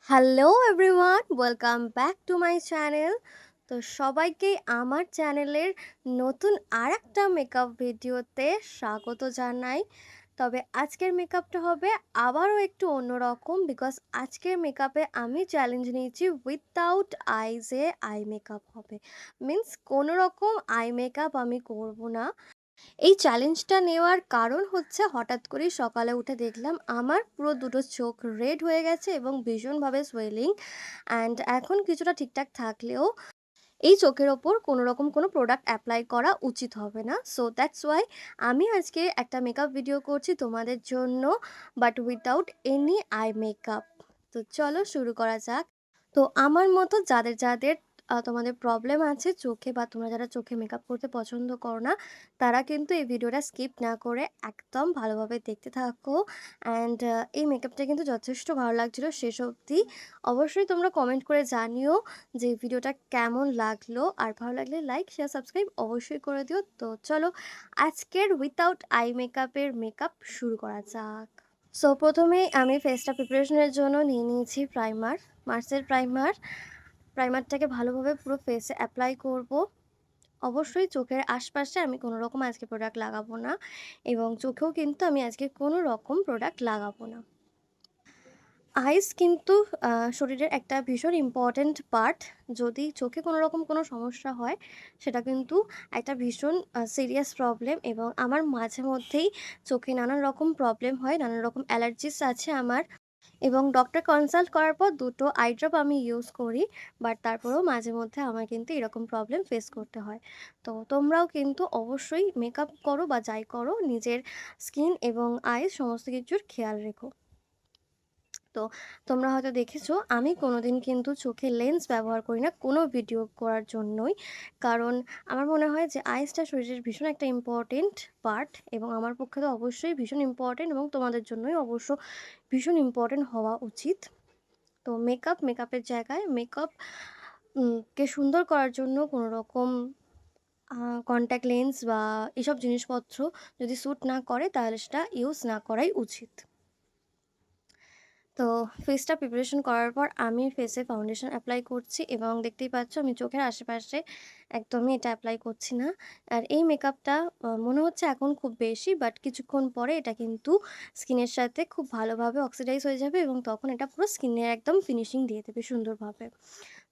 Hello everyone, welcome back to my channel. তো সবাইকে আমার চ্যানেলের নতুন আরেকটা মেকআপ ভিডিওতে স্বাগত জানাই। তবে আজকের মেকআপটা হবে আবারও একটু অন্যরকম, বিকজ আজকের মেকআপে আমি চ্যালেঞ্জ নিয়েছি উইথাউট আইজে আই মেকআপ হবে। মিন্স কোনো রকম আই মেকআপ আমি করব না। এই চ্যালেঞ্জটা নেওয়ার কারণ হচ্ছে, হঠাৎ করেই সকালে উঠে দেখলাম আমার পুরো দুটো চোখ রেড হয়ে গেছে এবং ভীষণভাবে সোয়েলিং। অ্যান্ড এখন কিছুটা ঠিকঠাক থাকলেও এই চোখের ওপর কোনো রকম কোনো প্রোডাক্ট অ্যাপ্লাই করা উচিত হবে না। সো দ্যাটস ওয়াই আমি আজকে একটা মেকআপ ভিডিও করছি তোমাদের জন্য, but without any eye makeup. তো চলো শুরু করা যাক। তো আমার মতো যাদের যাদের তোমাদের প্রবলেম আছে চোখে, বা তোমরা যারা চোখে মেকআপ করতে পছন্দ করো না, তারা কিন্তু এই ভিডিওটা স্কিপ না করে একদম ভালোভাবে দেখতে থাকো। অ্যান্ড এই মেকআপটা কিন্তু যথেষ্ট ভালো লাগছিলো শেষ অবধি। অবশ্যই তোমরা কমেন্ট করে জানিও যে ভিডিওটা কেমন লাগলো, আর ভালো লাগলে লাইক শেয়ার সাবস্ক্রাইব অবশ্যই করে দিও। তো চলো আজকের উইথাউট আই মেকআপের মেকআপ শুরু করা যাক। সো প্রথমেই আমি ফেসটা প্রিপারেশনের জন্য নিয়ে নিয়েছি প্রাইমার, মার্সের প্রাইমারটাকে ভালোভাবে পুরো ফেসে অ্যাপ্লাই করব। অবশ্যই চোখের আশপাশে আমি কোনো রকম আজকে প্রোডাক্ট লাগাবো না, এবং চোখেও কিন্তু আমি আজকে কোনো রকম প্রোডাক্ট লাগাবো না। আইস কিন্তু শরীরের একটা ভীষণ ইম্পর্ট্যান্ট পার্ট। যদি চোখে কোনো রকম কোনো সমস্যা হয়, সেটা কিন্তু একটা ভীষণ সিরিয়াস প্রবলেম। এবং আমার মাঝে মধ্যেই চোখে নানান রকম প্রবলেম হয়, নানান রকম অ্যালার্জিস আছে আমার, এবং ডক্টর কনসাল্ট করার পর দুটো আই ড্রপ আমি ইউজ করি। বাট তারপরেও মাঝে মধ্যে আমার কিন্তু এরকম প্রবলেম ফেস করতে হয়। তো তোমরাও কিন্তু অবশ্যই মেকআপ করো বা যাই করো, নিজের স্কিন এবং আইস সমস্ত কিছুর খেয়াল রেখো। তো তোমরা হয়তো দেখেছো আমি কোনোদিন কিন্তু চোখে লেন্স ব্যবহার করি না কোনো ভিডিও করার জন্যই। কারণ আমার মনে হয় যে আইসটা শরীরের ভীষণ একটা ইম্পর্টেন্ট পার্ট, এবং আমার পক্ষে তো অবশ্যই ভীষণ ইম্পর্টেন্ট, এবং তোমাদের জন্যই অবশ্য ভীষণ ইম্পর্টেন্ট হওয়া উচিত। তো মেকআপের জায়গায় মেকআপ কে সুন্দর করার জন্য কোনো রকম কন্ট্যাক্ট লেন্স বা এসব জিনিসপত্র যদি স্যুট না করে, তাহলে সেটা ইউজ না করাই উচিত। তো ফেসটা প্রিপারেশন করার পর আমি ফেসে ফাউন্ডেশন অ্যাপ্লাই করছি, এবং দেখতেই পাচ্ছ আমি চোখের আশেপাশে একদমই এটা অ্যাপ্লাই করছি না। আর এই মেকআপটা মনে হচ্ছে এখন খুব বেশি, বাট কিছুক্ষণ পরে এটা কিন্তু স্কিনের সাথে খুব ভালোভাবে অক্সিডাইজ হয়ে যাবে, এবং তখন এটা পুরো স্কিনের একদম ফিনিশিং দিয়ে দেবে সুন্দরভাবে।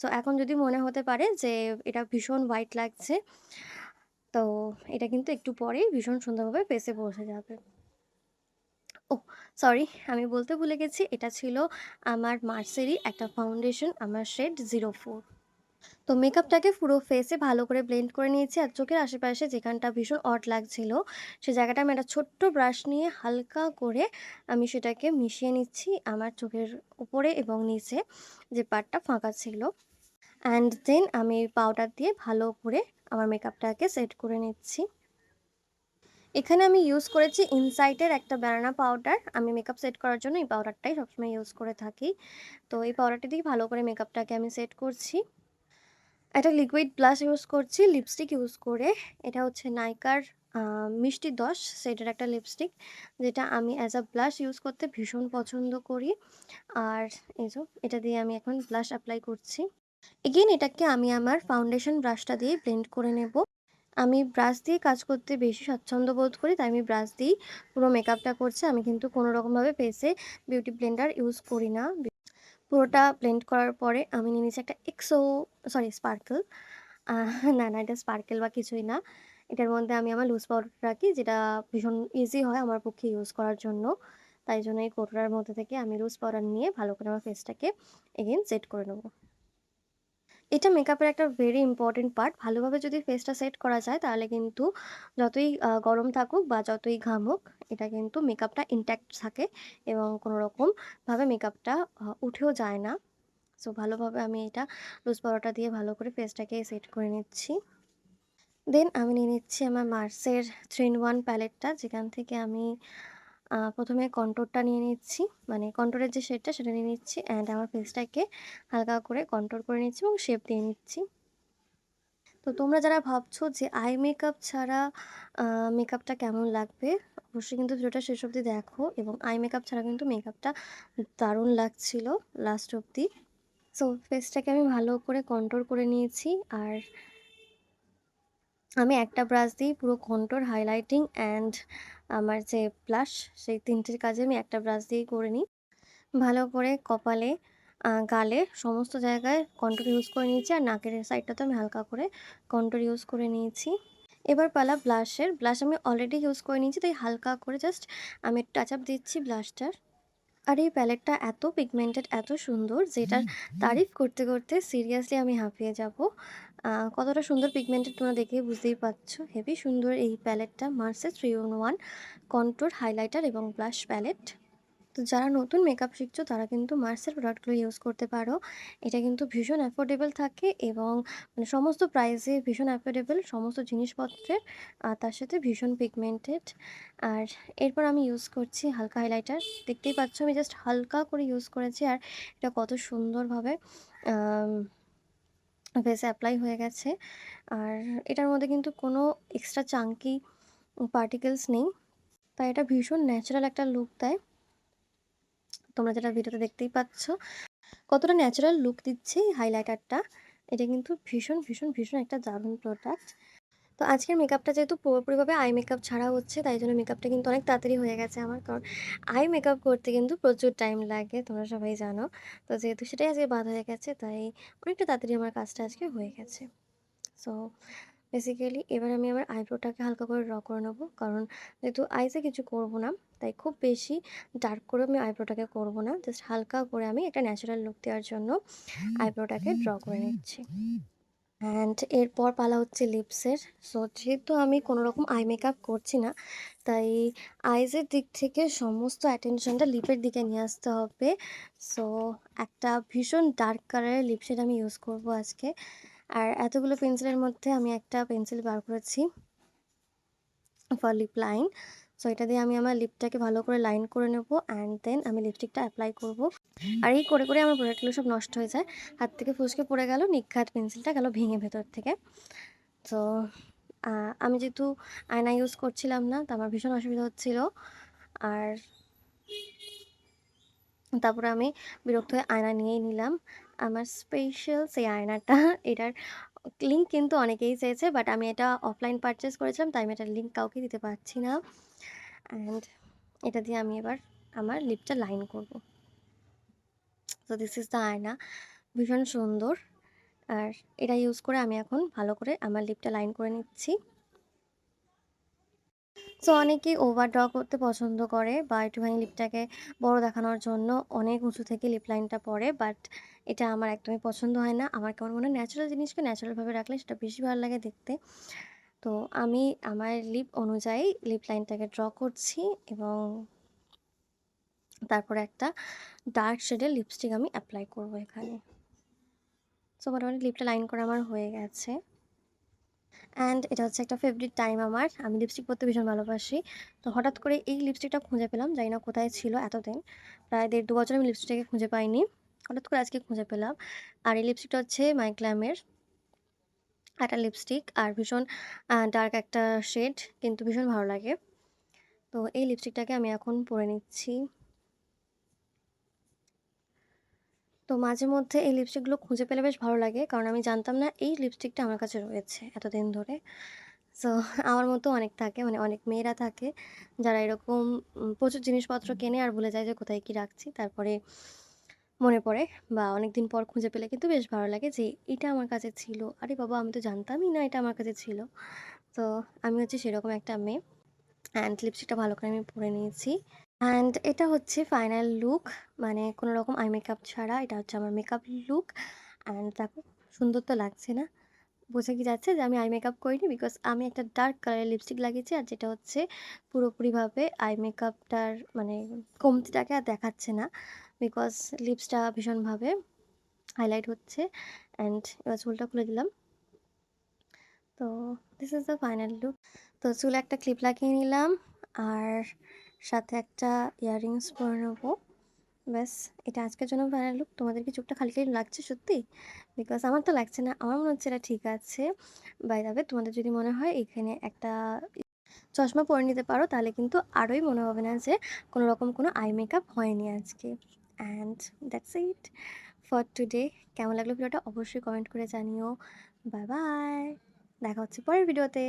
সো এখন যদি মনে হতে পারে যে এটা ভীষণ হোয়াইট লাগছে, তো এটা কিন্তু একটু পরেই ভীষণ সুন্দরভাবে ফেসে বসে যাবে। ওহ, সরি, আমি বলতে ভুলে গেছি, এটা ছিল আমার মার্সেরই একটা ফাউন্ডেশন, আমার শেড 04। তো মেকআপটাকে পুরো ফেসে ভালো করে ব্লেন্ড করে নিয়েছি, আর চোখের আশেপাশে যেখানটা ভীষণ অড লাগছিল সে জায়গাটা আমি একটা ছোট্ট ব্রাশ নিয়ে হালকা করে আমি সেটাকে মিশিয়ে নিচ্ছি আমার চোখের উপরে এবং নিচে যে পার্টটা ফাঁকা ছিল। অ্যান্ড দেন আমি পাউডার দিয়ে ভালো করে আমার মেকআপটাকে সেট করে নিচ্ছি। এখানে আমি ইউজ করেছি ইনসাইটের একটা ব্যানানা পাউডার। আমি মেকআপ সেট করার জন্য এই পাউডারটাই সবসময় ইউজ করে থাকি। তো এই পাউডারটি দিয়ে ভালো করে মেকআপটাকে আমি সেট করছি। একটা লিকুইড ব্লাশ ইউজ করছি লিপস্টিক ইউজ করে। এটা হচ্ছে নাইকার মিষ্টি 10 শেডের একটা লিপস্টিক, যেটা আমি অ্যাজ আ ব্লাশ ইউজ করতে ভীষণ পছন্দ করি। আর এই যে এটা দিয়ে আমি এখন ব্লাশ অ্যাপ্লাই করছি। এগেইন এটাকে আমি আমার ফাউন্ডেশন ব্রাশটা দিয়ে ব্লেন্ড করে নেব। আমি ব্রাশ দিয়ে কাজ করতে বেশি স্বাচ্ছন্দ্য বোধ করি, তাই আমি ব্রাশ দিয়েই পুরো মেকআপটা করছি। আমি কিন্তু কোনো রকমভাবে ফেসে বিউটি ব্লেন্ডার ইউজ করি না। পুরোটা ব্লেন্ড করার পরে আমি নিয়ে নিচ্ছি একটা স্পার্কেল। না, না, এটা স্পার্কেল বা কিছুই না। এটার মধ্যে আমি আমার লুজ পাউডার রাখি, যেটা ভীষণ ইজি হয় আমার পক্ষে ইউজ করার জন্য। তাই জন্য এই কৌটোটার মধ্যে থেকে আমি লুজ পাউডার নিয়ে ভালো করে আমার ফেসটাকে এগেইন সেট করে নেব। এটা মেকআপের একটা ভেরি ইম্পর্টেন্ট পার্ট। ভালোভাবে যদি ফেসটা সেট করা যায়, তাহলে কিন্তু যতই গরম থাকুক বা যতই ঘাম হোক, এটা কিন্তু মেকআপটা ইনট্যাক্ট থাকে, এবং কোনো রকমভাবে মেকআপটা উঠেও যায় না। সো ভালোভাবে আমি এটা লুজ পাউডারটা দিয়ে ভালো করে ফেসটাকে সেট করে নিচ্ছি। দেন আমি নিয়ে নিচ্ছি আমার মার্সের 3 in 1 প্যালেটটা, যেখান থেকে আমি প্রথমে কন্ট্যুরটা নিয়ে নিচ্ছি, মানে কন্ট্যুরের যে শেডটা সেটা নিয়ে নিচ্ছি, অ্যান্ড আমার ফেসটাকে হালকা করে কন্ট্যুর করে নিচ্ছি এবং শেপ দিয়ে নিচ্ছি। তো তোমরা যারা ভাবছো যে আই মেকআপ ছাড়া মেকআপটা কেমন লাগবে, অবশ্যই কিন্তু ভিডিওটা শেষ অবধি দেখো। এবং আই মেকআপ ছাড়া কিন্তু মেকআপটা দারুণ লাগছিল লাস্ট অবধি। সো ফেসটাকে আমি ভালো করে কন্ট্রোল করে নিয়েছি। আর আমি একটা ব্রাশ দিয়েই পুরো কন্ট্রোল, হাইলাইটিং অ্যান্ড আমার যে ব্লাশ, সেই তিনটের কাজে আমি একটা ব্রাশ দিয়েই করে নিই। ভালো করে কপালে, গালে সমস্ত জায়গায় কন্ট্রোল ইউজ করে নিয়েছি। আর নাকের সাইডটাতে আমি হালকা করে কন্ট্রোল ইউজ করে নিয়েছি। এবার পালা ব্লাশের। ব্লাশ আমি অলরেডি ইউজ করে নিয়েছি, তাই হালকা করে জাস্ট আমি টাচ আপ দিচ্ছি ব্লাশটার। আর এই প্যালেটটা এত পিগমেন্টেড, এত সুন্দর, যেটার তারিফ করতে করতে সিরিয়াসলি আমি হাঁপিয়ে যাব। কতটা সুন্দর পিগমেন্টেড তোমরা দেখেই বুঝতেই পারছো। হেভি সুন্দর এই প্যালেটটা, মার্সের 3 in 1 কন্ট্রোর, হাইলাইটার এবং ব্লাশ প্যালেট। তো যারা নতুন মেকআপ শিখছো তারা কিন্তু মার্সের প্রোডাক্টগুলো ইউজ করতে পারো। এটা কিন্তু ভীষণ অ্যাফোর্ডেবল থাকে এবং মানে সমস্ত প্রাইসে ভীষণ অ্যাফোর্ডেবল সমস্ত জিনিসপত্রের, তার সাথে ভীষণ পিগমেন্টেড। আর এরপর আমি ইউজ করছি হালকা হাইলাইটার। দেখতেই পাচ্ছ আমি জাস্ট হালকা করে ইউজ করেছি, আর এটা কত সুন্দরভাবে ফেসে অ্যাপ্লাই হয়ে গেছে। আর এটার মধ্যে কিন্তু কোনো এক্সট্রা চাঙ্কি পার্টিকেলস নেই, তাই এটা ভীষণ ন্যাচারাল একটা লুক দেয়। তোমরা যেটা ভিডিওতে দেখতেই পাচ্ছ কতটা ন্যাচারাল লুক দিচ্ছে এই হাইলাইটারটা। এটা কিন্তু ভীষণ ভীষণ ভীষণ একটা দারুণ প্রোডাক্ট। তো আজকের মেকআপটা যেহেতু পুরোপুরিভাবে আই মেকআপ ছাড়া হচ্ছে, তাই জন্য মেকআপটা কিন্তু অনেক তাড়াতাড়ি হয়ে গেছে আমার। কারণ আই মেকআপ করতে কিন্তু প্রচুর টাইম লাগে, তোমরা সবাই জানো। তো যেহেতু সেটাই আজকে বাদ হয়ে গেছে, তাই অনেকটা তাড়াতাড়ি আমার কাজটা আজকে হয়ে গেছে। সো বেসিক্যালি এবার আমি আমার আইব্রোটাকে হালকা করে ড্র করে নেবো, কারণ যেহেতু আইসে কিছু করব না, তাই খুব বেশি ডার্ক করে আমি আইব্রোটাকে করব না। জাস্ট হালকা করে আমি একটা ন্যাচারাল লুক দেওয়ার জন্য আইব্রোটাকে ড্র করে নিচ্ছি। অ্যান্ড এরপর পালা হচ্ছে লিপসের। সো যেহেতু আমি কোনো রকম আই মেকআপ করছি না, তাই আইজের দিক থেকে সমস্ত অ্যাটেনশনটা লিপের দিকে নিয়ে আসতে হবে। সো একটা ভীষণ ডার্ক কালারের লিপশেড আমি ইউজ করব আজকে। আর এতগুলো পেন্সিলের মধ্যে আমি একটা পেন্সিল বার করেছি ফর লিপ লাইন। সো এটা দিয়ে আমি আমার লিপটাকে ভালো করে লাইন করে নেব, অ্যান্ড দেন আমি লিপস্টিকটা অ্যাপ্লাই করব। আর এই করে করে আমার প্রোডাক্টগুলো সব নষ্ট হয়ে যায়, হাত থেকে ফসকে পড়ে গেল, নিখাত পেন্সিলটা গেল ভেঙে ভেতর থেকে। তো আমি যেহেতু আয়না ইউজ করছিলাম না, তো আমার ভীষণ অসুবিধা হচ্ছিল। আর তারপরে আমি বিরক্ত হয়ে আয়না নিয়েই নিলাম, আমার স্পেশাল সেই আয়নাটা। এটার লিঙ্ক কিন্তু অনেকেই চেয়েছে, বাট আমি এটা অফলাইন পারচেস করেছিলাম, তাই আমি এটার লিঙ্ক কাউকে দিতে পারছি না। অ্যান্ড এটা দিয়ে আমি এবার আমার লিপটা লাইন করব। তো দিস ইজ দ্য আয়না, ভীষণ সুন্দর। আর এটা ইউজ করে আমি এখন ভালো করে আমার লিপটা লাইন করে নিচ্ছি। সো অনেকেই ওভার ড্র করতে পছন্দ করে বা একটুখানি লিপটাকে বড় দেখানোর জন্য অনেক উঁচু থেকে লিপ লাইনটা পরে, বাট এটা আমার একদমই পছন্দ হয় না। আমার কেমন মনে হয় ন্যাচারাল জিনিসকে ন্যাচারালভাবে রাখলে সেটা বেশি ভালো লাগে দেখতে। তো আমি আমার লিপ অনুযায়ী লিপ লাইনটাকে ড্র করছি এবং তারপরে একটা ডার্ক শেডের লিপস্টিক আমি অ্যাপ্লাই করব এখানে। সো মোটামুটি লিপটা লাইন করা আমার হয়ে গেছে। অ্যান্ড এটা হচ্ছে একটা ফেভারিট টাইম আমার, আমি লিপস্টিক পরতে ভীষণ ভালোবাসি। তো হঠাৎ করে এই লিপস্টিকটা খুঁজে পেলাম, জানি না কোথায় ছিল এতদিন, প্রায় 1.5-2 বছর আমি লিপস্টিকটাকে খুঁজে পাইনি। হঠাৎ করে আজকে খুঁজে পেলাম। আর এই লিপস্টিকটা হচ্ছে মাইগ্ল্যামের একটা লিপস্টিক, আর ভীষণ ডার্ক একটা শেড, কিন্তু ভীষণ ভালো লাগে। তো এই লিপস্টিকটাকে আমি এখন পরে নিচ্ছি। তো মাঝে মধ্যে এই লিপস্টিকগুলো খুঁজে পেলে বেশ ভালো লাগে, কারণ আমি জানতাম না এই লিপস্টিকটা আমার কাছে রয়েছে এতদিন ধরে। সো আমার মতো অনেক থাকে, মানে অনেক মেয়েরা থাকে যারা এরকম প্রচুর জিনিসপত্র কেনে আর ভুলে যায় যে কোথায় কী রাখছি। তারপরে মনে পড়ে বা অনেক দিন পর খুঁজে পেলে কিন্তু বেশ ভালো লাগে যে এটা আমার কাছে ছিল। আরে বাবা, আমি তো জানতামই না এটা আমার কাছে ছিল। তো আমি হচ্ছে সেরকম একটা মেয়ে। অ্যান্ড লিপস্টিকটা ভালো করে আমি পরে নিয়েছি। অ্যান্ড এটা হচ্ছে ফাইনাল লুক, মানে কোনো রকম আই মেকআপ ছাড়া এটা হচ্ছে আমার মেকআপ লুক। অ্যান্ড দেখো সুন্দর তো লাগছে না? বোঝা কি যাচ্ছে যে আমি আই মেকআপ করিনি, বিকজ আমি একটা ডার্ক কালারের লিপস্টিক লাগিয়েছি, আর যেটা হচ্ছে পুরোপুরিভাবে আই মেকআপটার মানে কমতিটাকে আর দেখাচ্ছে না, বিকজ লিপসটা ভীষণভাবে হাইলাইট হচ্ছে। অ্যান্ড এবার চুলটা খুলে দিলাম। তো this is the final look. তো চুলে একটা ক্লিপ লাগিয়ে নিলাম, আর সাথে একটা ইয়াররিংস পরে নেবো। ব্যাস এটা আজকের জন্য ফাইনাল লুক। তোমাদের কি চোখটা খালি, খালি লাগছে সত্যি? বিকজ আমার তো লাগছে না। আমার মনে হচ্ছে এটা ঠিক আছে। বাই দ্য ওয়ে তোমাদের যদি মনে হয় এখানে একটা চশমা পরে নিতে পারো তাহলে কিন্তু আরোই মনে হবে না যে কোনো রকম কোনো আই মেকআপ হয়নি আজকে। And that's it for today. কেমন লাগলো ভিডিওটা অবশ্যই কমেন্ট করে জানিও। বাই বাই, দেখা হচ্ছে পরের ভিডিওতে।